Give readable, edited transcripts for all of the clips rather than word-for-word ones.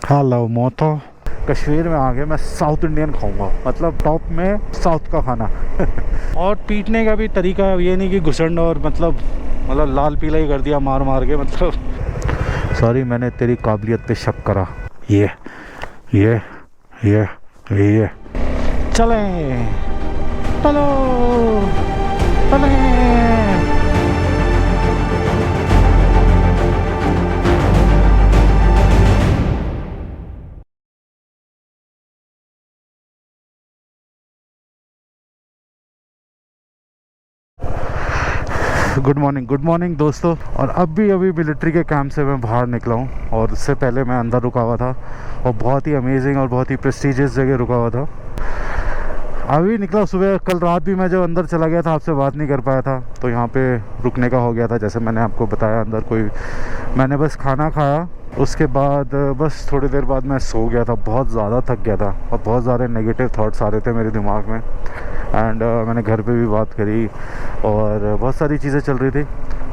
Hello मोतो। Kashmir में आगे मैं साउथ इंडियन खाऊंगा, मतलब टॉप में साउथ का खाना। और पीटने का भी तरीका ये नहीं कि घुसंड और मतलब लाल पीला ही कर दिया मार मार के, मतलब सॉरी मैंने तेरी काबिलियत पे शक करा। ये ये ये ये चलें, चलो चलें। गुड मॉर्निंग दोस्तों। और अभी मिलिट्री के कैंप से मैं बाहर निकला हूँ, और उससे पहले मैं अंदर रुका हुआ था और बहुत ही अमेजिंग और बहुत ही प्रेस्टिजियस जगह रुका हुआ था। अभी निकला सुबह। कल रात भी मैं जब अंदर चला गया था, आपसे बात नहीं कर पाया था, तो यहाँ पे रुकने का हो गया था, जैसे मैंने आपको बताया। अंदर कोई, मैंने बस खाना खाया, उसके बाद बस थोड़ी देर बाद मैं सो गया था। बहुत ज़्यादा थक गया था और बहुत सारे नेगेटिव थॉट्स आ रहे थे मेरे दिमाग में। एंड मैंने घर पे भी बात करी और बहुत सारी चीज़ें चल रही थी।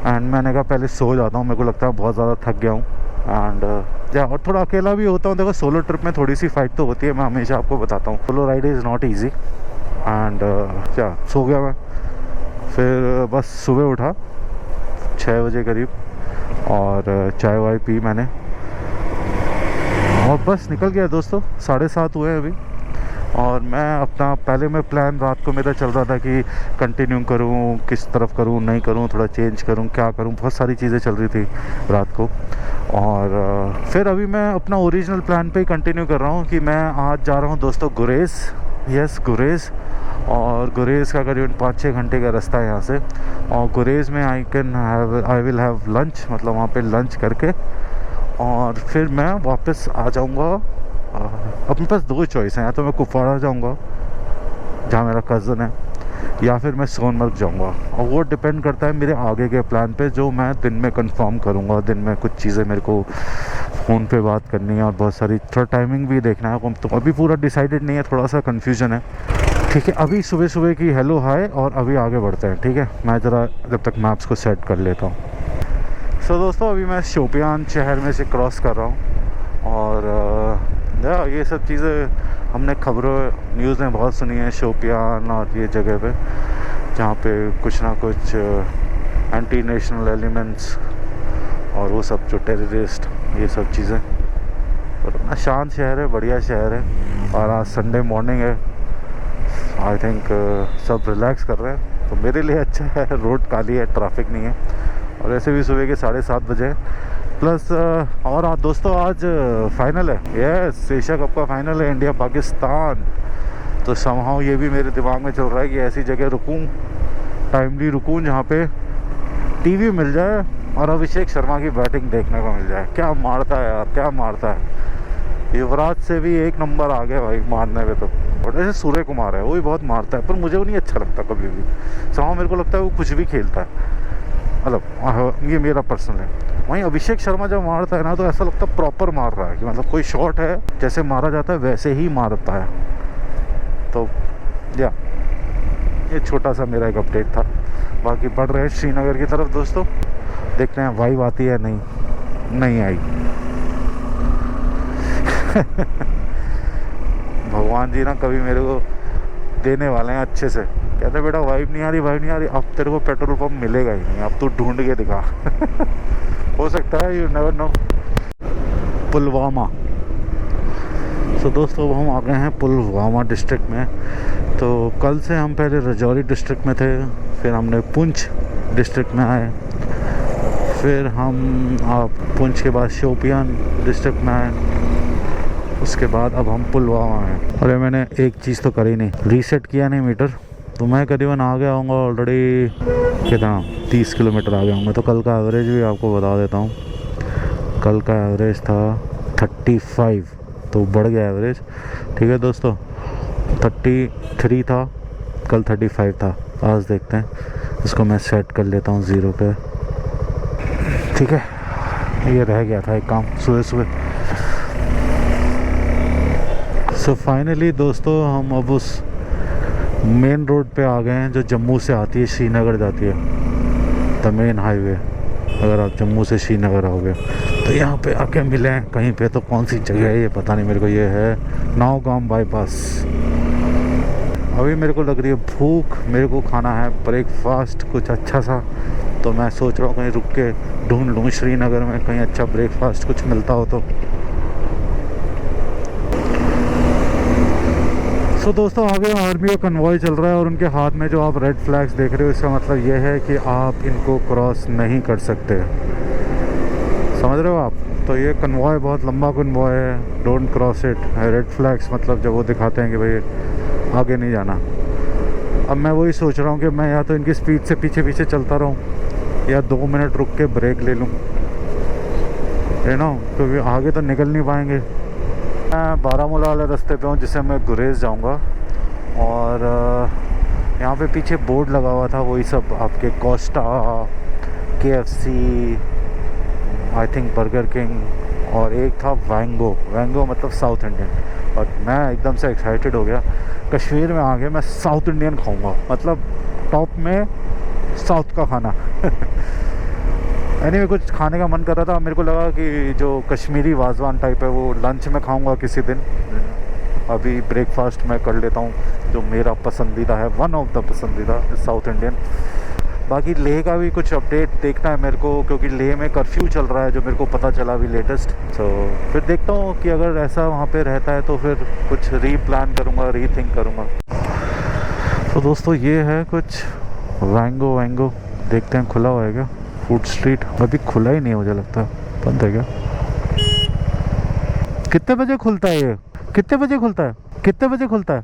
एंड मैंने कहा पहले सो जाता हूँ, मेरे को लगता है बहुत ज़्यादा थक गया हूँ। एंड और थोड़ा अकेला भी होता हूँ। देखो सोलो ट्रिप में थोड़ी सी फाइट तो होती है, मैं हमेशा आपको बताता हूँ। Solo ride is not easy. And क्या सो गया मैं। फिर बस सुबह उठा 6 बजे करीब, और चाय वाय पी मैंने, और बस निकल गया दोस्तों। 7:30 हुए अभी। और मैं अपना, पहले मैं प्लान रात को मेरा चल रहा था कि कंटिन्यू करूं, किस तरफ करूं, नहीं करूं, थोड़ा चेंज करूं, क्या करूं, बहुत सारी चीज़ें चल रही थी रात को। और फिर अभी मैं अपना ओरिजिनल प्लान पे ही कंटिन्यू कर रहा हूं कि मैं आज जा रहा हूं दोस्तों गुरेज़। यस, गुरेज़। और गुरेज़ का करीबन 5-6 घंटे का रास्ता है यहाँ से। और गुरेज़ में आई विल हैव लंच, मतलब वहाँ पे लंच करके और फिर मैं वापस आ जाऊँगा। अपने पास 2 चॉइस हैं, या तो मैं कुपवाड़ा जाऊँगा जहाँ मेरा कज़न है, या फिर मैं सोनमर्ग जाऊँगा। और वो डिपेंड करता है मेरे आगे के प्लान पे, जो मैं दिन में कंफर्म करूँगा। दिन में कुछ चीज़ें मेरे को फ़ोन पे बात करनी है और बहुत सारी, थोड़ा टाइमिंग भी देखना है। तो अभी पूरा डिसाइडेड नहीं है, थोड़ा सा कन्फ्यूजन है। ठीक है, अभी सुबह सुबह की हेलो हाय, और अभी आगे बढ़ते हैं। ठीक है, मैं ज़रा जब तक मैप्स को सेट कर लेता हूँ। सो दोस्तों, अभी मैं शोपियान शहर में से क्रॉस कर रहा हूँ। और ये सब चीज़ें हमने खबरों न्यूज़ में बहुत सुनी है, शोपियान और ये जगह पे, जहाँ पे कुछ ना कुछ एंटी नेशनल एलिमेंट्स और वो सब जो टेररिस्ट, ये सब चीज़ें। और अपना शांत शहर है, बढ़िया शहर है। और आज संडे मॉर्निंग है, आई थिंक सब रिलैक्स कर रहे हैं, तो मेरे लिए अच्छा है। रोड खाली है, ट्रैफिक नहीं है, और ऐसे भी सुबह के 7:30 बजे। प्लस और दोस्तों आज फाइनल है। यस, एशिया कप का फाइनल है, इंडिया पाकिस्तान। तो समहाउ ये भी मेरे दिमाग में चल रहा है कि ऐसी जगह रुकूं, टाइमली रुकूं जहाँ पे टीवी मिल जाए और अभिषेक शर्मा की बैटिंग देखने को मिल जाए। क्या मारता है यार, क्या मारता है। युवराज से भी एक नंबर आ गया भाई मारने में। तो और जैसे सूर्य कुमार है, वो भी बहुत मारता है, पर मुझे वो नहीं अच्छा लगता कभी भी। समहाउ मेरे को लगता है वो कुछ भी खेलता है, मतलब ये मेरा पर्सनल है। वहीं अभिषेक शर्मा जब मारता है ना, तो ऐसा लगता है प्रॉपर मार रहा है, कि मतलब कोई शॉट है जैसे मारा जाता है वैसे ही मारता है। तो ये छोटा सा मेरा एक अपडेट था। बाकी बढ़ रहे हैं श्रीनगर की तरफ दोस्तों, देखते हैं वाइब आती है। नहीं आई। भगवान जी ना कभी मेरे को देने वाले हैं अच्छे से। कहते बेटा वाइब नहीं आ रही, अब तेरे को पेट्रोल पंप मिलेगा ही नहीं, अब तू ढूंढ के दिखा। हो सकता है, यू नेवर नो। पुलवामा। तो दोस्तों अब हम आ गए हैं पुलवामा डिस्ट्रिक्ट में। तो कल से हम पहले राजौरी डिस्ट्रिक्ट में थे, फिर हमने पुंछ डिस्ट्रिक्ट में आए, फिर हम पुंछ के बाद शोपियान डिस्ट्रिक्ट में आए, उसके बाद अब हम पुलवामा हैं। अरे मैंने एक चीज़ तो करी नहीं, रीसेट किया नहीं मीटर। तो मैं करीबन आ गया हूँगा ऑलरेडी, कितना 30 किलोमीटर आ गया हूँ मैं। तो कल का एवरेज भी आपको बता देता हूँ। कल का एवरेज था 35, तो बढ़ गया एवरेज। ठीक है दोस्तों, 33 था कल, 35 था आज। देखते हैं, इसको मैं सेट कर लेता हूँ 0 पे। ठीक है, ये रह गया था एक काम सुबह सुबह। सो फाइनली दोस्तों, हम अब उस मेन रोड पे आ गए हैं जो जम्मू से आती है, श्रीनगर जाती है, द मेन हाईवे। अगर आप जम्मू से श्रीनगर आओगे तो यहाँ पे आके मिले हैं कहीं पे, तो कौन सी जगह है ये पता नहीं मेरे को। ये है नौगाम बाईपास। अभी मेरे को लग रही है भूख, मेरे को खाना है ब्रेकफास्ट कुछ अच्छा सा। तो मैं सोच रहा हूँ कहीं रुक के ढूंढ लूँ श्रीनगर में कहीं अच्छा ब्रेकफास्ट कुछ मिलता हो तो। सो दोस्तों, आगे आर्मी का कन्वॉय चल रहा है और उनके हाथ में जो आप रेड फ्लैग्स देख रहे हो, इसका मतलब ये है कि आप इनको क्रॉस नहीं कर सकते। समझ रहे हो आप? तो ये कन्वॉय बहुत लंबा कन्वॉय है, don't cross it. Red flags मतलब जब वो दिखाते हैं कि भाई आगे नहीं जाना। अब मैं वही सोच रहा हूँ कि मैं या तो इनकी स्पीड से पीछे पीछे चलता रहूँ या 2 मिनट रुक के ब्रेक ले लूँ, यू नो, क्योंकि आगे तो निकल नहीं पाएंगे। मैं बारामूला वाले रास्ते पे हूँ जिससे मैं गुरेज जाऊँगा, और यहाँ पे पीछे बोर्ड लगा हुआ था, वही सब आपके Costa, KFC, I think burger king, और एक था वैंगो। वैंगो मतलब साउथ इंडियन। और मैं एकदम से एक्साइटेड हो गया, कश्मीर में आके मैं साउथ इंडियन खाऊंगा, मतलब टॉप में साउथ का खाना। एनीवे कुछ खाने का मन कर रहा था, मेरे को लगा कि जो कश्मीरी वाजवान टाइप है वो लंच में खाऊंगा किसी दिन। अभी ब्रेकफास्ट में कर लेता हूँ जो मेरा पसंदीदा है, वन ऑफ द पसंदीदा साउथ इंडियन। बाकी लेह का भी कुछ अपडेट देखना है मेरे को, क्योंकि लेह में कर्फ्यू चल रहा है जो मेरे को पता चला अभी लेटेस्ट। तो फिर देखता हूँ कि अगर ऐसा वहाँ पे रहता है तो फिर कुछ रीप्लान करूँगा, रीथिंक करूँगा। तो दोस्तों ये है कुछ वैंगो, देखते हैं खुला हुआ है क्या। फूड स्ट्रीट अभी खुला ही नहीं है, मुझे लगता है बंद है क्या। कितने बजे खुलता है ये? कितने बजे खुलता है? कितने बजे खुलता है?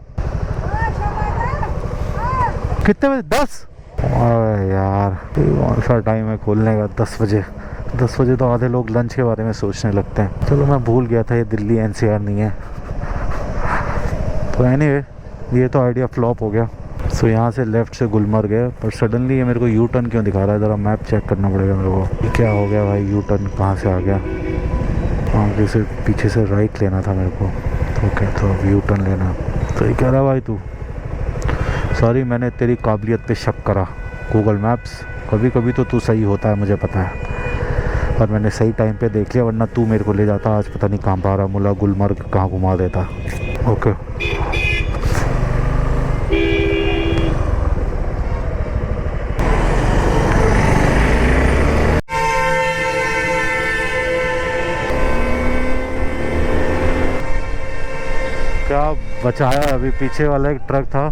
कितने बजे? 10? अरे यार कौन सा टाइम है खोलने का? 10 बजे। 10 बजे तो आधे लोग लंच के बारे में सोचने लगते हैं। चलो मैं भूल गया था ये दिल्ली NCR नहीं है। तो एनीवे ये तो आइडिया फ्लॉप हो गया। सो यहाँ से लेफ़्ट से गुलमर्ग है, पर सडनली ये मेरे को यू टर्न क्यों दिखा रहा है? ज़रा मैप चेक करना पड़ेगा मेरे को। ये क्या हो गया भाई? यू टर्न कहाँ से आ गया? आगे से पीछे से राइट लेना था मेरे को। तो क्या, तो अब यू टर्न लेना। तो ये कह रहा भाई तू, सॉरी मैंने तेरी काबिलियत पे शक करा। गूगल मैप्स कभी कभी तो तू सही होता है, मुझे पता है, पर मैंने सही टाइम पे देख लिया, वरना तू मेरे को ले जाता आज पता नहीं कहाँ, बारामूला गुलमर्ग कहाँ घुमा देता। ओके क्या बचाया? अभी पीछे वाला एक ट्रक था,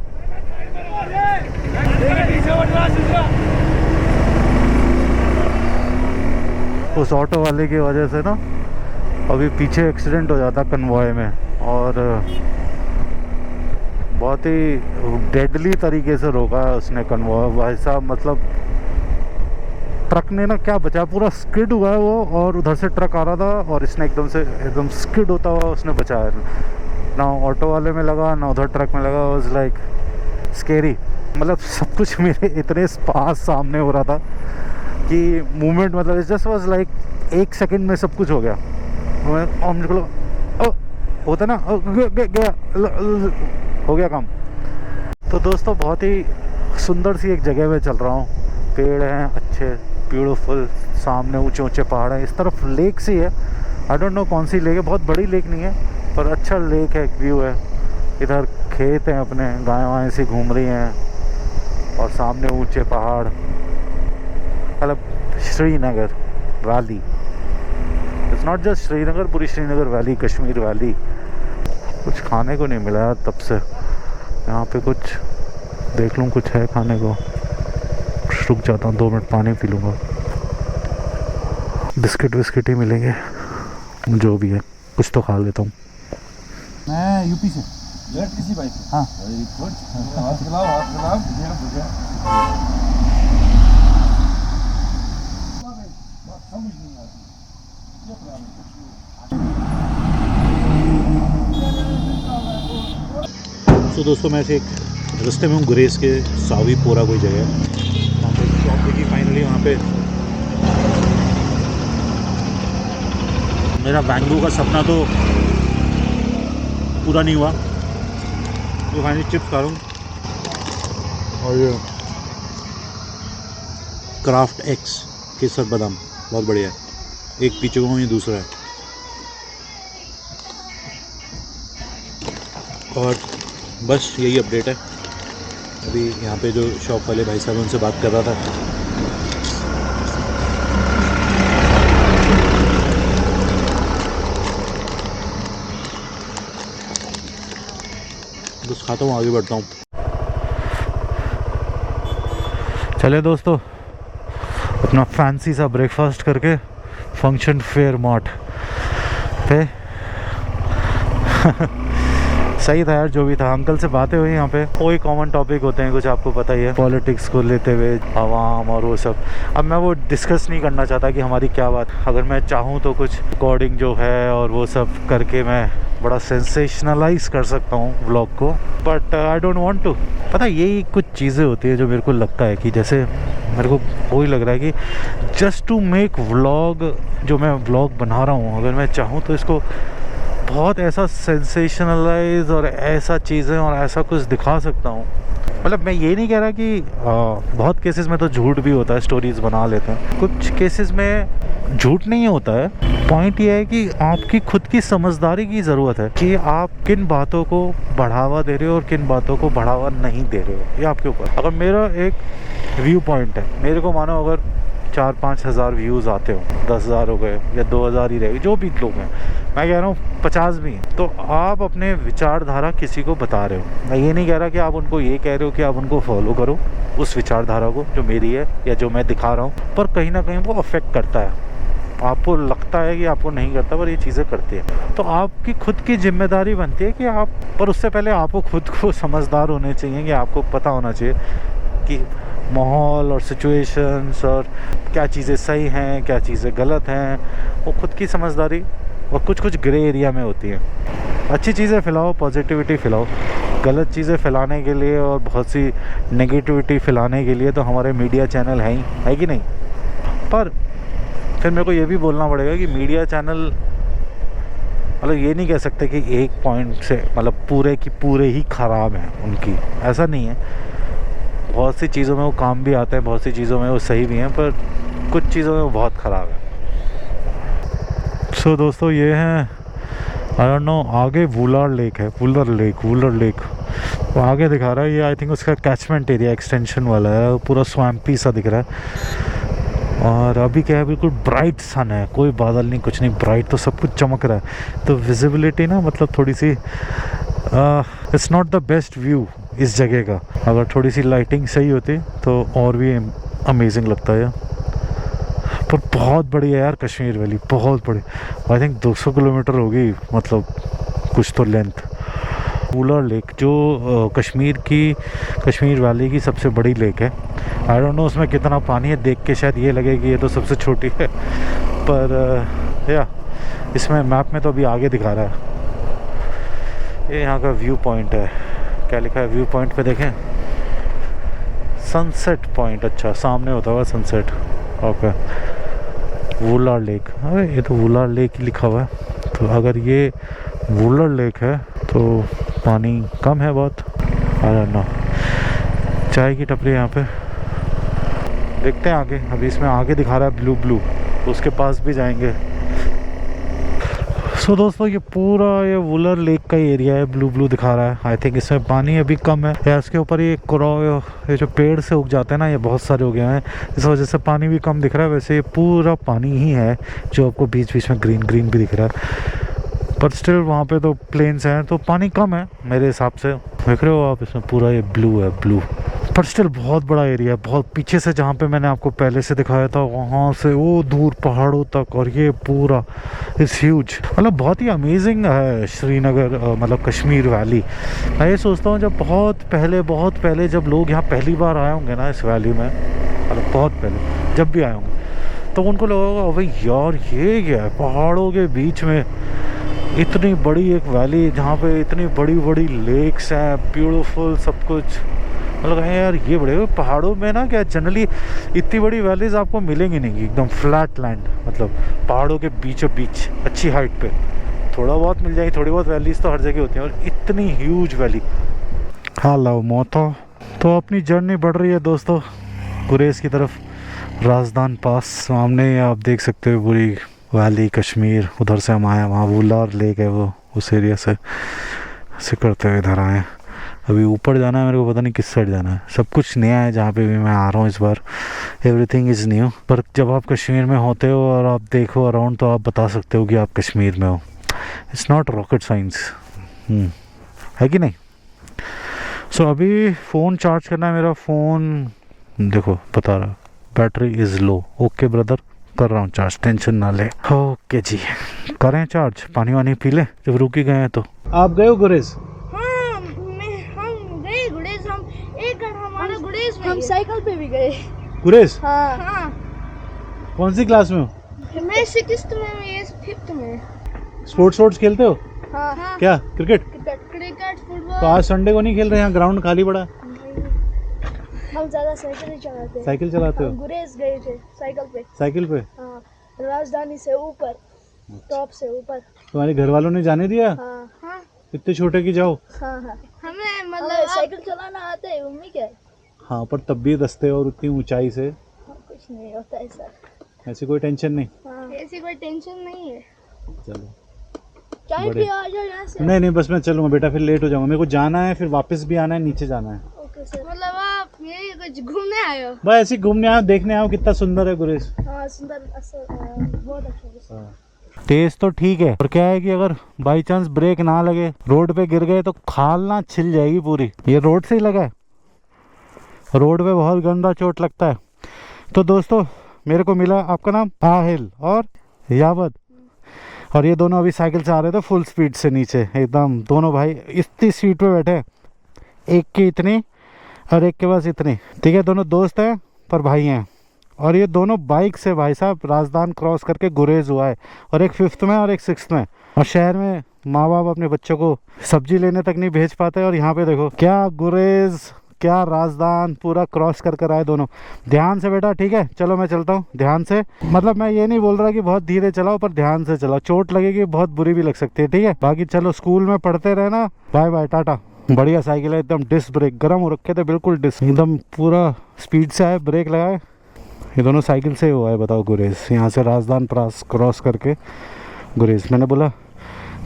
उस ऑटो वाले की वजह से ना अभी पीछे एक्सीडेंट हो जाता कन्वॉय में, और बहुत ही डेडली तरीके से रोका है उसने कन्वॉय भाई साहब। मतलब ट्रक ने ना क्या बचाया, पूरा स्किड हुआ है वो, और उधर से ट्रक आ रहा था और इसने एकदम स्किड होता हुआ उसने बचाया। ना ऑटो वाले में लगा ना उधर ट्रक में लगा। Was like scary. मतलब सब कुछ मेरे इतने पास सामने हो रहा था कि मूवमेंट, मतलब it just was like 1 second में सब कुछ हो गया। और मेरे को होता ना गया हो गया काम। तो दोस्तों बहुत ही सुंदर सी एक जगह में चल रहा हूँ, पेड़ हैं अच्छे, ब्यूटीफुल, सामने ऊंचे ऊंचे पहाड़ हैं, इस तरफ लेक सी है। आई डोंट नो कौन सी लेक है, बहुत बड़ी लेक नहीं है पर अच्छा लेक है, एक व्यू है। इधर खेत हैं अपने, गाय वाएँ सी घूम रही हैं, और सामने ऊंचे पहाड़, मतलब Srinagar valley. It's not just Srinagar, पूरी श्रीनगर वैली, कश्मीर वैली। कुछ खाने को नहीं मिला यार तब से। यहाँ पे कुछ देख लूँ, कुछ है खाने को। रुक जाता हूँ 2 मिनट, पानी पी लूँगा। बिस्किट विस्किट ही मिलेंगे, जो भी है कुछ तो खा लेता हूँ। मैं यूपी से। किसी बाइक? हाँ। हाथ मिलाओ, हाथ मिलाओ, समझ नहीं आती। तो दोस्तों मैं ऐसे एक रास्ते में हूँ, गुरेज के सावीपोरा कोई जगह है, वहाँ पे शॉप देखी फाइनली। वहाँ पे मेरा वैंगो का सपना तो पूरा नहीं हुआ, तो फाइनली चिप्स खा रहा हूँ। और ये क्राफ्ट एक्स केसर बादाम बहुत बढ़िया है। एक पी चुका हूँ, ये दूसरा है। और बस यही अपडेट है। अभी यहाँ पे जो शॉप वाले भाई साहब उनसे बात कर रहा था। बस खाता हूँ, आगे बढ़ता हूँ। चले दोस्तों, अपना फैंसी सा ब्रेकफास्ट करके फंक्शन फेयर मार्ट पे सही था यार, जो भी था। अंकल से बातें हुई यहाँ पे, कोई कॉमन टॉपिक होते हैं कुछ, आपको पता ही है, पॉलिटिक्स को लेते हुए आवाम और वो सब। अब मैं वो डिस्कस नहीं करना चाहता कि हमारी क्या बात, अगर मैं चाहूँ तो कुछ रिकॉर्डिंग जो है और वो सब करके मैं बड़ा सेंसेशनलाइज कर सकता हूँ व्लॉग को, but I don't want to. पता है, यही कुछ चीज़ें होती है जो मेरे को लगता है कि जैसे मेरे को वही लग रहा है कि जस्ट टू मेक व्लॉग, जो मैं व्लॉग बना रहा हूँ, अगर मैं चाहूँ तो इसको बहुत ऐसा सेंसेशनलाइज और ऐसा चीज़ें और ऐसा कुछ दिखा सकता हूँ। मतलब मैं ये नहीं कह रहा कि बहुत केसेस में तो झूठ भी होता है, स्टोरीज बना लेते हैं, कुछ केसेस में झूठ नहीं होता है। पॉइंट ये है कि आपकी खुद की समझदारी की ज़रूरत है कि आप किन बातों को बढ़ावा दे रहे हो और किन बातों को बढ़ावा नहीं दे रहे हो, ये आपके ऊपर। अगर मेरा एक व्यू पॉइंट है, मेरे को मानो अगर 4-5 हज़ार व्यूज़ आते हो, 10,000 हो गए या 2,000 ही रहेगी, जो भी लोग हैं, मैं कह रहा हूँ 50 भी, तो आप अपने विचारधारा किसी को बता रहे हो। मैं ये नहीं कह रहा कि आप उनको ये कह रहे हो कि आप उनको फॉलो करो उस विचारधारा को जो मेरी है या जो मैं दिखा रहा हूँ, पर कहीं ना कहीं वो अफेक्ट करता है। आपको लगता है कि आपको नहीं करता, पर ये चीज़ें करती है। तो आपकी खुद की जिम्मेदारी बनती है कि आप, पर उससे पहले आपको खुद को समझदार होने चाहिए, कि आपको पता होना चाहिए कि माहौल और सिचुएशंस और क्या चीज़ें सही हैं, क्या चीज़ें गलत हैं। वो खुद की समझदारी और कुछ ग्रे एरिया में होती है। अच्छी चीज़ें फैलाओ, पॉजिटिविटी फैलाओ। गलत चीज़ें फैलाने के लिए और बहुत सी नेगेटिविटी फैलाने के लिए तो हमारे मीडिया चैनल हैं ही, है कि नहीं। पर फिर मेरे को ये भी बोलना पड़ेगा कि मीडिया चैनल, मतलब ये नहीं कह सकते कि एक पॉइंट से मतलब पूरे की पूरे ही ख़राब हैं उनकी, ऐसा नहीं है। बहुत सी चीज़ों में वो काम भी आते हैं, बहुत सी चीज़ों में वो सही भी हैं, पर कुछ चीज़ों में वो बहुत ख़राब है। सो दोस्तों, ये हैं, आई डोंट नो, आगे वुलर लेक है, वुलर लेक वो आगे दिखा रहा है। ये आई थिंक उसका कैचमेंट एरिया एक्सटेंशन वाला है, पूरा स्वैम्पी सा दिख रहा है। और अभी क्या है, बिल्कुल ब्राइट सन है, कोई बादल नहीं, कुछ नहीं, ब्राइट, तो सब कुछ चमक रहा है। तो विजिबिलिटी ना, मतलब थोड़ी see it's not the best view इस जगह का। अगर थोड़ी सी लाइटिंग सही होती तो और भी अमेजिंग लगता है। पर बहुत बड़ी है यार कश्मीर वैली, बहुत बड़ी। आई थिंक 200 किलोमीटर होगी, मतलब कुछ तो लेंथ। वुलर लेक जो कश्मीर वैली की सबसे बड़ी लेक है। आई डोंट नो उसमें कितना पानी है, देख के शायद ये लगे कि ये तो सबसे छोटी है, पर या इसमें मैप में तो अभी आगे दिखा रहा है। ये यहाँ का व्यू पॉइंट है, क्या लिखा है व्यू पॉइंट पे देखें, सनसेट पॉइंट। अच्छा, सामने होता हुआ सनसेट। ओके, वुलर लेक, अरे ये तो वुलर लेक ही लिखा हुआ है। तो अगर ये वुलर लेक है तो पानी कम है बहुत। I don't know. चाय की टपरी यहाँ पे, देखते हैं आगे। अभी इसमें आगे दिखा रहा है ब्लू, उसके पास भी जाएंगे। सो दोस्तों, ये पूरा ये वुलर लेक का एरिया है, ब्लू दिखा रहा है। आई थिंक इसमें पानी अभी कम है, या इसके ऊपर ये ये जो पेड़ से उग जाते हैं ना, ये बहुत सारे हो गए हैं, इस वजह से पानी भी कम दिख रहा है। वैसे ये पूरा पानी ही है, जो आपको बीच बीच में ग्रीन भी दिख रहा है, पर स्टिल वहाँ पे तो प्लेन्स हैं, तो पानी कम है मेरे हिसाब से। देख रहे हो आप, इसमें पूरा ये ब्लू है, पर स्टिल बहुत बड़ा एरिया है। बहुत पीछे से, जहाँ पे मैंने आपको पहले से दिखाया था, वहाँ से वो दूर पहाड़ों तक, और ये पूरा इट्स ह्यूज। मतलब बहुत ही अमेजिंग है श्रीनगर, मतलब कश्मीर वैली। मैं ये सोचता हूँ जब बहुत पहले जब लोग यहाँ पहली बार आए होंगे ना इस वैली में, मतलब बहुत पहले जब भी आए होंगे, तो उनको लगा होगा भाई यार ये क्या है, पहाड़ों के बीच में इतनी बड़ी एक वैली, जहाँ पे इतनी बड़ी लेक्स हैं, ब्यूटीफुल सब कुछ। मतलब यार ये बड़े पहाड़ों में ना, क्या जनरली इतनी बड़ी वैलीज आपको मिलेंगी नहीं, एकदम फ्लैट लैंड, मतलब पहाड़ों के बीचों बीच अच्छी हाइट पे थोड़ा बहुत मिल जाएगी। थोड़ी बहुत वैलीज तो हर जगह होती हैं, और इतनी ह्यूज वैली। हेलो मोतो, तो अपनी जर्नी बढ़ रही है दोस्तों गुरेज की तरफ। राजदान पास सामने आप देख सकते हो, पूरी वैली कश्मीर, उधर से हम आए, वहाँ वुलार लेक है वो, उस एरिया से ऐसे करते हुए इधर आए। अभी ऊपर जाना है मेरे को, पता नहीं किस साइड जाना है। सब कुछ नया है जहाँ पे भी मैं आ रहा हूँ इस बार, एवरीथिंग इज़ न्यू। पर जब आप कश्मीर में होते हो और आप देखो अराउंड तो आप बता सकते हो कि आप कश्मीर में हो। इट्स नॉट रॉकेट साइंस, है कि नहीं। सो अभी फ़ोन चार्ज करना है मेरा। फ़ोन देखो बता रहा battery is low. Okay brother, कर रहा हूँ चार्ज, टेंशन ना ले। ओके जी, करें चार्ज, पानी वानी पी ले जब रुक ही गए हैं तो। आप गए हो गुरेज? हम साइकिल पे भी गए। गुरेज? हाँ। कौन सी क्लास में हो? मैं 6th में, ये 5th में। स्पोर्ट्स खेलते हो? हाँ। क्या क्रिकेट? Cricket, football. तो आज संडे को नहीं खेल रहे? यहाँ ग्राउंड खाली पड़ा। हम ज्यादा साइकिल ही चलाते हैं। साइकिल चलाते हो? गुरेज गए थे साइकिल पे। हाँ, राजधानी से ऊपर, टॉप से ऊपर। तुम्हारे घर वालों ने जाने दिया? हाँ। इतने छोटे की जाओ? हाँ। हमें मतलब साइकिल चलाना आता है, मम्मी क्या है? हाँ, पर तब भी दस्ते और उतनी ऊंचाई से कुछ नहीं होता है सर। ऐसी कोई टेंशन नहीं? हाँ, ऐसी कोई टेंशन नहीं है। चलो चाय पी आ जाओ यहाँ से। नहीं बस मैं चलूँगा बेटा, फिर लेट हो जाऊँगा। मेरे को जाना है, फिर वापस भी आना है, नीचे जाना है। Okay sir. मतलब आप यही कुछ घूमने आए हो? बस ऐसे घूमने आया, देखने आया कितना सुंदर है गुरेज। हाँ, सुंदर, बहुत अच्छा। तेज तो ठीक है, पर क्या है कि अगर बाई चांस ब्रेक ना लगे, रोड पे गिर गए तो खाल ना छिल जाएगी पूरी। ये रोड से ही लगा है, रोड पे बहुत गंदा चोट लगता है। तो दोस्तों मेरे को मिला, आपका नाम आहिल और यावद, और ये दोनों अभी साइकिल से आ रहे थे फुल स्पीड से नीचे एकदम। दोनों भाई इतनी सीट पे बैठे, एक की इतनी और एक के पास इतनी, ठीक है। दोनों दोस्त हैं पर भाई हैं, और ये दोनों बाइक से भाई साहब राजधान क्रॉस करके गुरेज हुआ है, और एक 5th में और एक 6th में। और शहर में माँ बाप अपने बच्चों को सब्जी लेने तक नहीं भेज पाते, और यहाँ पे देखो क्या गुरेज, क्या राजधान पूरा क्रॉस कर कर आए दोनों। ध्यान से बेटा, ठीक है। चलो मैं चलता हूँ ध्यान से। मतलब मैं ये नहीं बोल रहा कि बहुत धीरे चलाओ, पर ध्यान से चलाओ, चोट लगेगी बहुत बुरी भी लग सकती है, ठीक है। बाकी चलो स्कूल में पढ़ते रहना। Bye bye, tata. बढ़िया साइकिल है एकदम, डिस्क ब्रेक गर्म हो रखे थे बिल्कुल, डिस्क एकदम पूरा स्पीड से आए, ब्रेक लगाए। ये दोनों साइकिल से हुआ है, बताओ गुरेज, यहाँ से राजधान क्रॉस करके गुरेज। मैंने बोला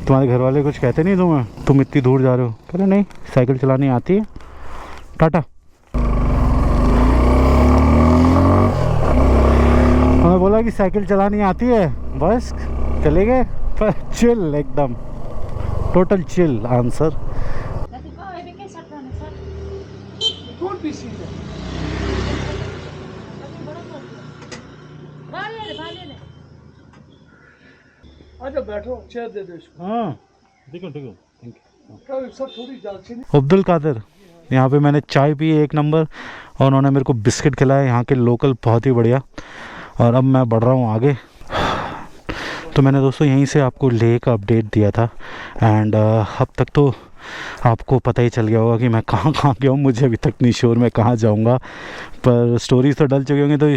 तुम्हारे घर वाले कुछ कहते नहीं तुम्हें, तुम इतनी दूर जा रहे हो? कह रहे नहीं, साइकिल चलानी आती है, टाटा। हमें बोला कि साइकिल चलानी आती है, बस चले गए। पर चिल एकदम, टोटल चिल आंसर। अच्छा बैठो, चेयर दे दो इसको। हाँ ठीक है, थैंक यू। सब थोड़ी जालचीनी। अब्दुल कादिर, यहाँ पे मैंने चाय पी एक नंबर, और उन्होंने मेरे को बिस्किट खिलाए यहाँ के लोकल, बहुत ही बढ़िया। और अब मैं बढ़ रहा हूँ आगे। तो मैंने दोस्तों यहीं से आपको लेह का अपडेट दिया था, एंड अब तक तो आपको पता ही चल गया होगा कि मैं कहाँ गया हूँ। मुझे अभी तक नहीं श्योर मैं कहाँ जाऊँगा, पर स्टोरीज तो डल चुकी होंगी तो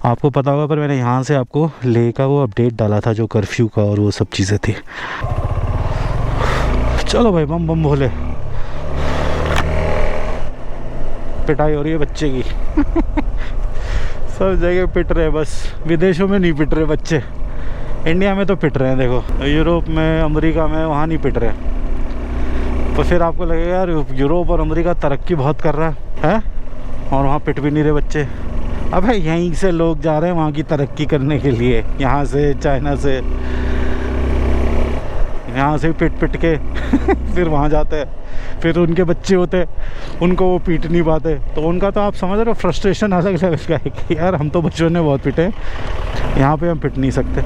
आपको पता होगा। पर मैंने यहाँ से आपको लेह का वो अपडेट डाला था जो कर्फ्यू का और वो सब चीज़ें थी। चलो भाई, बम बम भोले। पिटाई हो रही है बच्चे की सब जगह पिट रहे हैं, बस विदेशों में नहीं पिट रहे बच्चे, इंडिया में तो पिट रहे हैं। देखो यूरोप में, अमेरिका में, वहाँ नहीं पिट रहे। तो फिर आपको लगेगा यार यूरोप और अमेरिका तरक्की बहुत कर रहा है और वहाँ पिट भी नहीं रहे बच्चे। अबे यहीं से लोग जा रहे हैं वहाँ की तरक्की करने के लिए, यहाँ से, चाइना से, यहाँ से पिट के फिर वहाँ जाते हैं, फिर उनके बच्चे होते उनको वो पीट नहीं पाते। तो उनका तो आप समझ रहे हो फ्रस्ट्रेशन अलग लेवल का है कि यार हम तो बच्चों ने बहुत पिटे, यहाँ पे हम पिट नहीं सकते।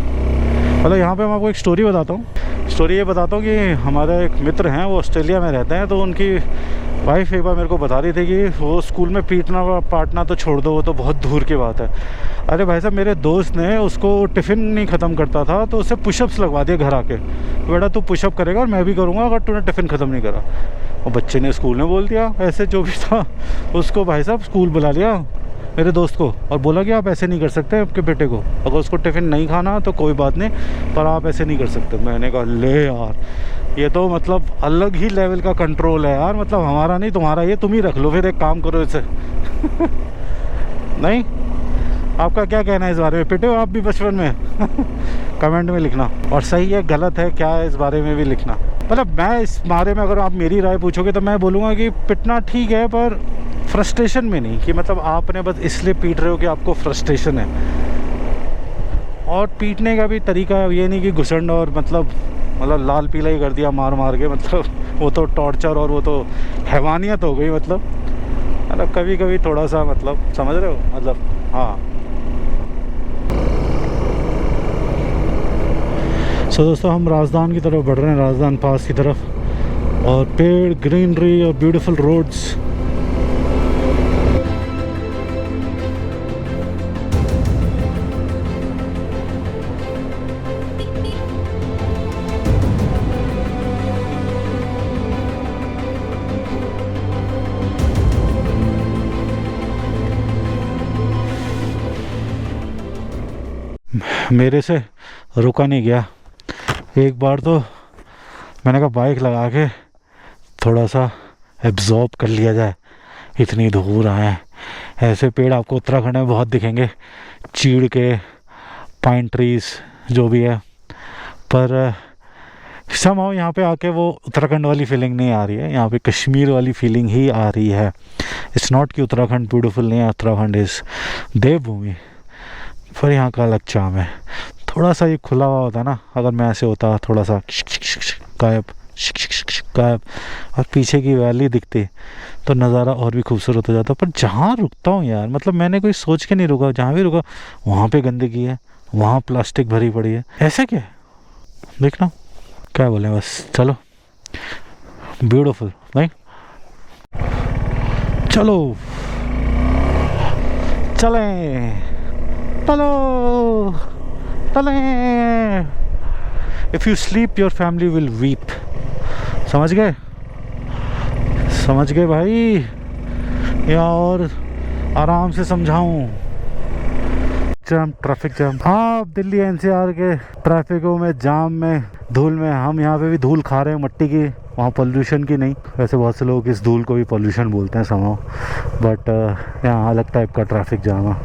मतलब यहाँ पे मैं आपको एक स्टोरी बताता हूँ। स्टोरी ये बताता हूँ कि हमारे एक मित्र हैं, वो ऑस्ट्रेलिया में रहते हैं। तो उनकी वाइफ एक बार मेरे को बता रही थी कि वो स्कूल में पीटना पाटना तो छोड़ दो, वो तो बहुत दूर की बात है। अरे भाई साहब, मेरे दोस्त ने उसको टिफ़िन नहीं ख़त्म करता था तो उससे पुशअप्स लगवा दिए घर आके, बेटा तू पुशअप करेगा और मैं भी करूँगा अगर तूने टिफ़िन ख़त्म नहीं करा। और बच्चे ने स्कूल में बोल दिया, ऐसे जो भी था उसको भाई साहब स्कूल बुला लिया मेरे दोस्त को, और बोला कि आप ऐसे नहीं कर सकते आपके बेटे को, अगर उसको टिफ़िन नहीं खाना तो कोई बात नहीं, पर आप ऐसे नहीं कर सकते। मैंने कहा ले यार, ये तो मतलब अलग ही लेवल का कंट्रोल है यार, मतलब हमारा नहीं तुम्हारा, ये तुम ही रख लो फिर, एक काम करो इसे नहीं आपका क्या कहना है इस बारे में? पिटे हो आप भी बचपन में? कमेंट में लिखना। और सही है गलत है क्या है इस बारे में भी लिखना। मतलब मैं इस बारे में अगर आप मेरी राय पूछोगे तो मैं बोलूँगा कि पिटना ठीक है, पर फ्रस्ट्रेशन में नहीं, कि मतलब आपने बस इसलिए पीट रहे हो कि आपको फ्रस्ट्रेशन है। और पीटने का भी तरीका ये नहीं कि घुसंड और मतलब लाल पीला ही कर दिया मार मार के, मतलब वो तो टॉर्चर और वो तो हैवानियत हो गई। मतलब कभी कभी थोड़ा सा मतलब समझ रहे हो, मतलब हाँ। सो दोस्तों हम राजस्थान की तरफ बढ़ रहे हैं, राजस्थान पास की तरफ, और पेड़, ग्रीनरी और ब्यूटीफुल रोड्स। मेरे से रुका नहीं गया। एक बार तो मैंने कहा बाइक लगा के थोड़ा सा एब्जॉर्ब कर लिया जाए, इतनी दूर आए हैं। ऐसे पेड़ आपको उत्तराखंड में बहुत दिखेंगे, चीड़ के, पाइन ट्रीज जो भी है, पर समहाउ यहाँ पे आके वो उत्तराखंड वाली फीलिंग नहीं आ रही है। यहाँ पे कश्मीर वाली फीलिंग ही आ रही है। इट्स नॉट कि उत्तराखंड ब्यूटीफुल नहीं है, उत्तराखंड इज़ देवभूमि, पर यहाँ का अलग चाम है। थोड़ा सा ये खुला हुआ होता ना, अगर मैं ऐसे होता थोड़ा सा गायब गायब, और पीछे की वैली दिखती तो नज़ारा और भी खूबसूरत हो जाता। पर जहाँ रुकता हूँ यार, मतलब मैंने कोई सोच के नहीं रुका, जहाँ भी रुका वहाँ पे गंदगी है, वहाँ प्लास्टिक भरी पड़ी है। ऐसा क्या है देखना, क्या बोले बस। चलो ब्यूटीफुल भाई, चलो चलें चलो चलें। If you sleep your family will weep. समझ गए? समझ गए भाई, या और आराम से समझाऊं? जाम, ट्रैफिक जाम। हाँ, दिल्ली एनसीआर के ट्रैफिकों में, जाम में, धूल में, हम यहाँ पे भी धूल खा रहे हैं मट्टी की, वहाँ पोल्यूशन की नहीं। वैसे बहुत से लोग इस धूल को भी पोल्यूशन बोलते हैं समहाउ, बट यहाँ अलग टाइप का ट्रैफिक जाम है।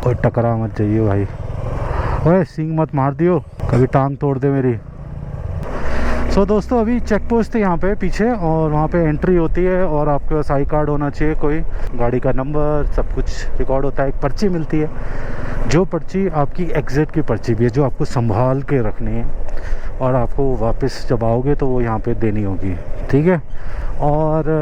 कोई टकरा मत जाइए भाई, ओए सींग मत मार दियो, कभी टांग तोड़ दे मेरी। सो दोस्तों अभी चेक पोस्ट है यहाँ पे पीछे, और वहाँ पे एंट्री होती है, और आपके पास आई कार्ड होना चाहिए, कोई गाड़ी का नंबर, सब कुछ रिकॉर्ड होता है। एक पर्ची मिलती है, जो पर्ची आपकी एग्जिट की पर्ची भी है, जो आपको संभाल के रखनी है, और आपको वापस जब आओगे तो वो यहाँ पे देनी होगी, ठीक है। और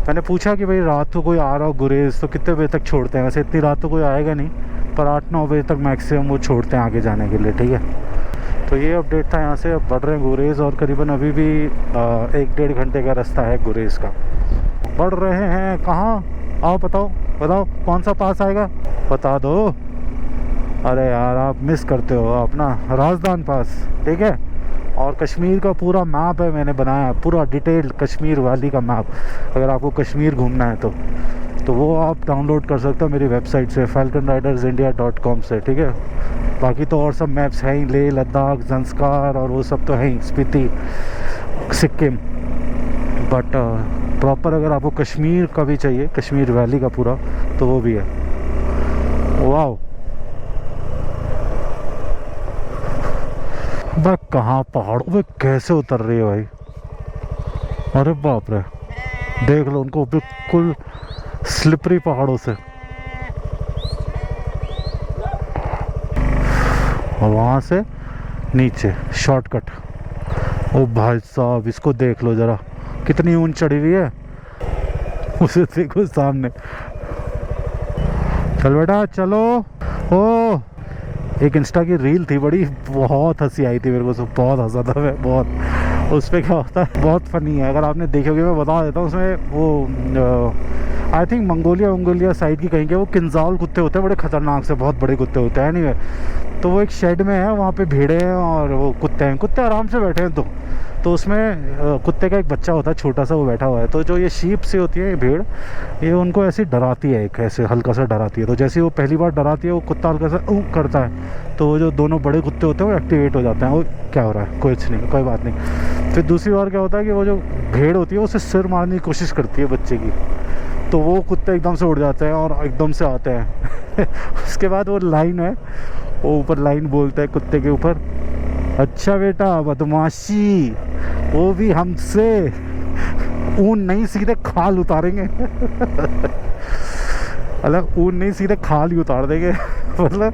मैंने पूछा कि भाई रात को कोई आ रहा हो गुरेज तो कितने बजे तक छोड़ते हैं? वैसे इतनी रात तो कोई आएगा नहीं, पर 8-9 बजे तक मैक्सिमम वो छोड़ते हैं आगे जाने के लिए, ठीक है। तो ये अपडेट था यहाँ से। अब बढ़ रहे हैं गुरेज, और करीबन अभी भी 1-1.5 घंटे का रास्ता है गुरेज का। बढ़ रहे हैं कहाँ? आओ बताओ बताओ, कौन सा पास आएगा बता दो। अरे यार आप मिस करते हो अपना राजस्थान पास, ठीक है। और कश्मीर का पूरा मैप है मैंने बनाया, पूरा डिटेल्ड कश्मीर वैली का मैप। अगर आपको कश्मीर घूमना है तो वो आप डाउनलोड कर सकते हो मेरी वेबसाइट से, falconridersindia.com से, ठीक है। बाकी तो और सब मैप्स हैं ही, लेह लद्दाख, ज़ंस्कार और वो सब तो है ही, स्पीति, सिक्किम। बट प्रॉपर अगर आपको कश्मीर का भी चाहिए, कश्मीर वैली का पूरा, तो वो भी है। वाह, भाई कहाँ पहाड़ों पे कैसे उतर रही है भाई, अरे बाप रे, देख लो उनको, बिल्कुल स्लिपरी पहाड़ों से। और वहाँ से नीचे शॉर्टकट। ओ भाई साहब इसको देख लो ज़रा, कितनी ऊंच चढ़ी हुई है, उसे देखो सामने। चल बेटा चलो। ओ एक इंस्टा की रील थी, बड़ी बहुत हंसी आई थी मेरे को, सब बहुत हंसा था मैं बहुत। उस पर क्या होता है, बहुत फ़नी है, अगर आपने देखी होगी मैं बता देता हूँ। उसमें वो आई थिंक मंगोलिया साइड की कहीं के वो किंजाल कुत्ते होते हैं, बड़े ख़तरनाक से, बहुत बड़े कुत्ते होते हैं। नहीं तो वो एक शेड में है, वहाँ पे भेड़े हैं और वो कुत्ते हैं, कुत्ते आराम से बैठे हैं। तो उसमें कुत्ते का एक बच्चा होता है छोटा सा, वो बैठा हुआ है। तो जो ये शीप से होती है ये भेड़, ये उनको ऐसे डराती है, एक ऐसे हल्का सा डराती है। तो जैसे वो पहली बार डराती है, वो कुत्ता हल्का सा करता है, तो वो जो दोनों बड़े कुत्ते होते हैं वो एक्टिवेट हो जाते हैं। वो क्या हो रहा है, कुछ नहीं, कोई बात नहीं। फिर दूसरी बार क्या होता है कि वो जो भेड़ होती है उसे सिर मारने की कोशिश करती है बच्चे की, तो वो कुत्ते एकदम से उड़ जाते हैं और एकदम से आते हैं उसके बाद वो लाइन है, वो ऊपर लाइन बोलते हैं कुत्ते के ऊपर, अच्छा बेटा बदमाशी, वो भी हमसे, ऊन नहीं सीधे खाल उतारेंगे मतलब ऊन नहीं सीधे खाल ही उतार देंगे मतलब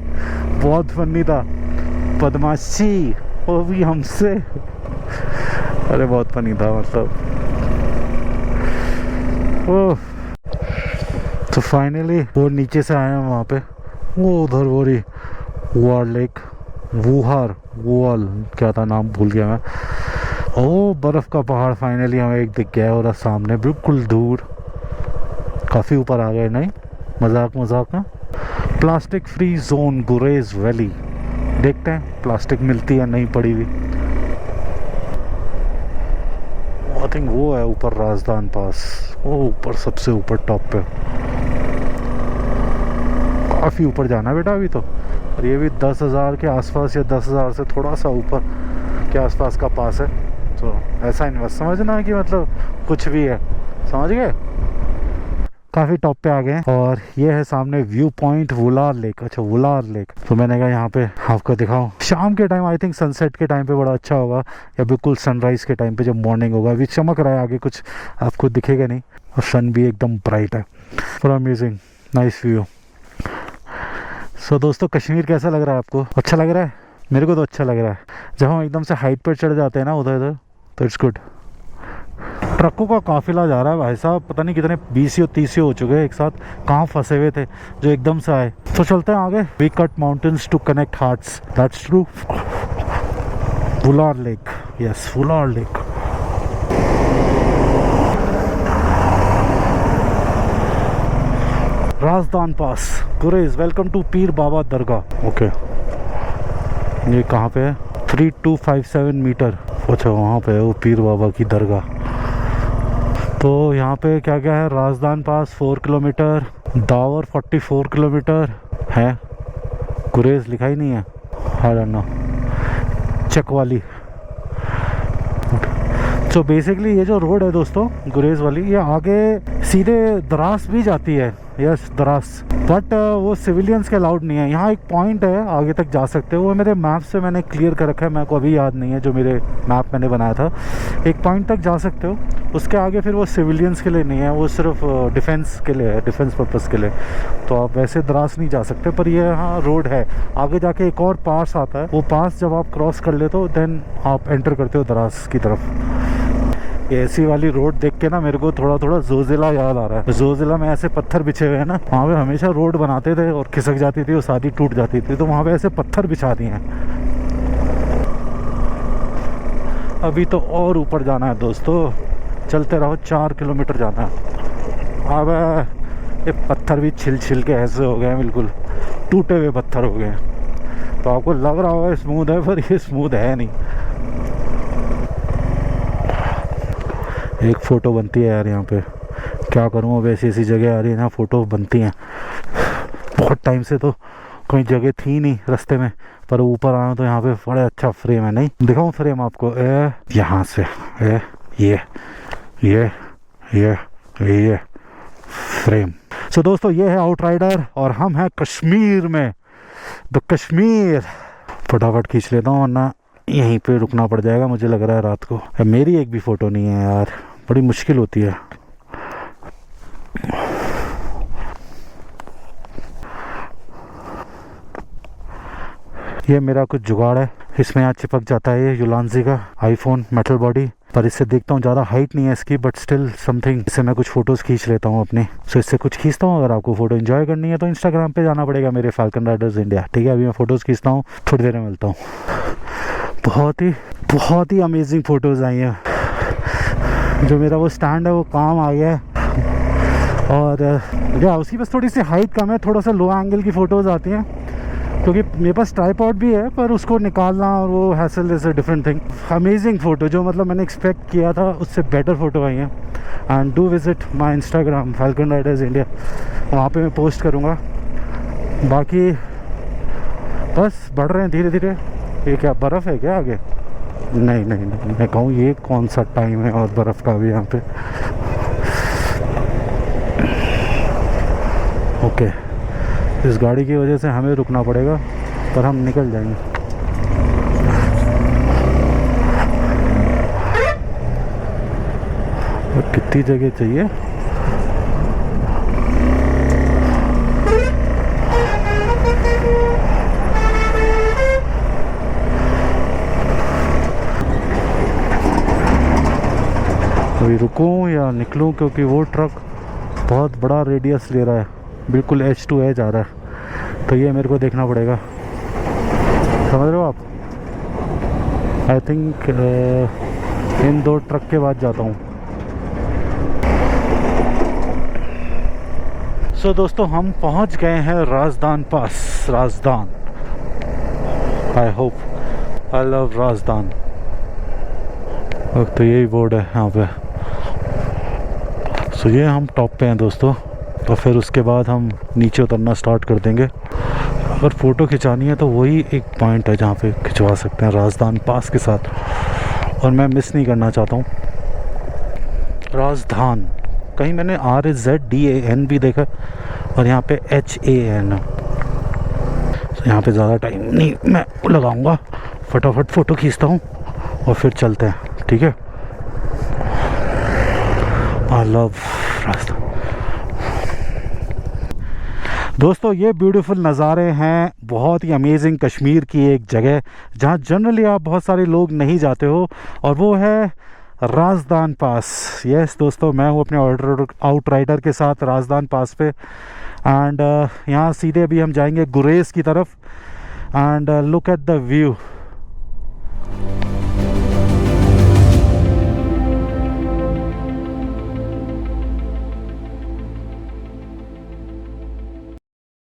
बहुत फनी था, बदमाशी वो भी हमसे। अरे बहुत फनी था मतलब। ओह, तो फाइनली वो नीचे से आए हैं वहाँ पे, वो उधर वो रही वुआर लेक, वुआल क्या था नाम भूल गया मैं। ओ बर्फ़ का पहाड़ फाइनली हमें एक दिख गया है और सामने बिल्कुल दूर, काफ़ी ऊपर आ गए। नहीं मजाक ना। प्लास्टिक फ्री जोन गुरेज वैली, देखते हैं प्लास्टिक मिलती है नहीं पड़ी हुई। आई थिंक वो है ऊपर राजदान पास, वो ऊपर सबसे ऊपर टॉप पे, काफ़ी ऊपर जाना है बेटा अभी तो। और ये भी 10,000 के आसपास या 10,000 से थोड़ा सा ऊपर के आसपास का पास है। तो ऐसा इन्वेस्ट समझना है कि मतलब कुछ भी है, समझ गए। काफ़ी टॉप पे आ गए और ये है सामने व्यू पॉइंट वुलार लेक। अच्छा वुलार लेक, तो मैंने कहा यहाँ पे आपको दिखाऊं शाम के टाइम, आई थिंक सनसेट के टाइम पे बड़ा अच्छा होगा, या बिल्कुल सनराइज़ के टाइम पे जब मॉर्निंग होगा। अभी चमक रहा है आगे, कुछ आपको दिखेगा नहीं, और सन भी एकदम ब्राइट है। For amazing nice view. So दोस्तों कश्मीर कैसा लग रहा है आपको? अच्छा लग रहा है? मेरे को तो अच्छा लग रहा है। जब हम एकदम से हाइट पर चढ़ जाते हैं ना उधर तो इट्स गुड। ट्रकों का काफिला जा रहा है भाई साहब, पता नहीं कितने 20 या 30 हो चुके हैं एक साथ, कहाँ फंसे हुए थे जो एकदम से आए। तो चलते हैं आगे। We cut mountains to connect hearts, that's true. Wular lake, yes Wular lake. Razdan pass, Gurez, welcome to Pir Baba Dargah. Okay, ये कहाँ पे है? 3257 मीटर। अच्छा वहाँ पे है वो पीर बाबा की दरगाह। तो यहाँ पे क्या क्या है? राजदान पास 4 किलोमीटर, दावर 44 किलोमीटर है, गुरेज लिखा ही नहीं है, आई डोंट नो, चकवाली। तो बेसिकली ये जो रोड है दोस्तों गुरेज वाली, ये आगे सीधे द्रास भी जाती है, यस द्रास, बट वो सिविलियंस के अलाउड नहीं है। यहाँ एक पॉइंट है आगे तक जा सकते हो, वो मेरे मैप से मैंने क्लियर कर रखा है, मेरे को अभी याद नहीं है, जो मेरे मैप मैंने बनाया था। एक पॉइंट तक जा सकते हो, उसके आगे फिर वो सिविलियंस के लिए नहीं है, वो सिर्फ डिफेंस के लिए है, डिफेंस पर्पज़ के लिए। तो आप वैसे द्रास नहीं जा सकते, पर ये यहाँ रोड है। आगे जाके एक और पास आता है, वो पास जब आप क्रॉस कर लेते हो देन आप एंटर करते हो द्रास की तरफ। ऐसी वाली रोड देख के ना मेरे को थोड़ा थोड़ा जोजिला याद आ रहा है। जोजिला में ऐसे पत्थर बिछे हुए हैं ना, वहाँ पे हमेशा रोड बनाते थे और खिसक जाती थी और शादी टूट जाती थी, तो वहाँ पे ऐसे पत्थर बिछा दिए हैं। अभी तो और ऊपर जाना है दोस्तों, चलते रहो, 4 किलोमीटर जाना है। अब ये पत्थर भी छिल छिल के ऐसे हो गए हैं, बिल्कुल टूटे हुए पत्थर हो गए। तो आपको लग रहा होगा स्मूथ है, पर ये स्मूथ है नहीं। एक फ़ोटो बनती है यार यहाँ पे, क्या करूँ, अब ऐसी ऐसी जगह आ रही है ना फ़ोटो बनती हैं। बहुत टाइम से तो कोई जगह थी नहीं रास्ते में, पर ऊपर आया तो यहाँ पे बड़ा अच्छा फ्रेम है। नहीं दिखाऊँ फ्रेम आपको? यहाँ से ये फ्रेम। सो दोस्तों ये है आउटराइडर और हम हैं कश्मीर में, तो कश्मीर फटाफट खींच लेता हूँ वरना यहीं पे रुकना पड़ जाएगा मुझे लग रहा है रात को। मेरी एक भी फ़ोटो नहीं है यार, बड़ी मुश्किल होती है। ये मेरा कुछ जुगाड़ है, इसमें यहाँ चिपक जाता है ये युलांजी का आईफोन मेटल बॉडी, पर इससे देखता हूँ ज़्यादा हाइट नहीं है इसकी, बट स्टिल समथिंग। इससे मैं कुछ फ़ोटोज़ खींच लेता हूँ अपने, सो इससे कुछ खींचता हूँ। अगर आपको फ़ोटो एंजॉय करनी है तो इंस्टाग्राम पे जाना पड़ेगा मेरे फाल्कन राइडर्स इंडिया, ठीक है। अभी मैं फ़ोटोज़ खींचता हूँ, थोड़ी देर में मिलता हूँ। बहुत ही अमेजिंग फ़ोटोज़ आई हैं। जो मेरा वो स्टैंड है वो काम आ गया है, और या उसकी बस थोड़ी सी हाइट कम है, थोड़ा सा लो एंगल की फ़ोटोज़ आती हैं, क्योंकि मेरे पास ट्राइपॉड भी है, पर उसको निकालना और वो hassle is a different thing. Amazing photo, जो मतलब मैंने एक्सपेक्ट किया था उससे बेटर फ़ोटो आई हैं। And do visit my Instagram falcon Riders India, वहाँ पे मैं पोस्ट करूँगा। बाकी बस बढ़ रहे हैं धीरे धीरे। ये क्या बर्फ़ है क्या आगे? नहीं, मैं कहूँ ये कौन सा टाइम है और बर्फ़ का भी यहाँ पे। ओके, इस गाड़ी की वजह से हमें रुकना पड़ेगा, पर हम निकल जाएंगे। और कितनी जगह चाहिए? अभी रुकूं या निकलूं, क्योंकि वो ट्रक बहुत बड़ा रेडियस ले रहा है, बिल्कुल एज टू एज आ रहा है, तो ये मेरे को देखना पड़ेगा। समझ रहे हो आप? आई थिंक इन 2 ट्रक के बाद जाता हूँ। सो दोस्तों, हम पहुँच गए हैं Razdan pass. Razdan, I hope, I love Razdan. तो यही बोर्ड है यहाँ पे। सो ये हम टॉप पे हैं दोस्तों, तो फिर उसके बाद हम नीचे उतरना स्टार्ट कर देंगे। अगर फ़ोटो खिंचानी है तो वही एक पॉइंट है जहाँ पे खिंचवा सकते हैं, राजदान पास के साथ, और मैं मिस नहीं करना चाहता हूँ। राजदान, कहीं मैंने RZDAN भी देखा, और यहाँ पे HAN। तो यहाँ पे ज़्यादा टाइम नहीं मैं लगाऊंगा, फटाफट फ़ोटो खींचता हूँ और फिर चलते हैं, ठीक है? I love Rajasthan. दोस्तों, ये ब्यूटीफुल नज़ारे हैं, बहुत ही अमेजिंग कश्मीर की एक जगह जहाँ जनरली आप बहुत सारे लोग नहीं जाते हो, और वो है राजदान पास। यस दोस्तों, मैं हूँ अपने आउटराइडर के साथ राजदान पास पे, एंड यहाँ सीधे अभी हम जाएंगे गुरेज की तरफ, and look at the view.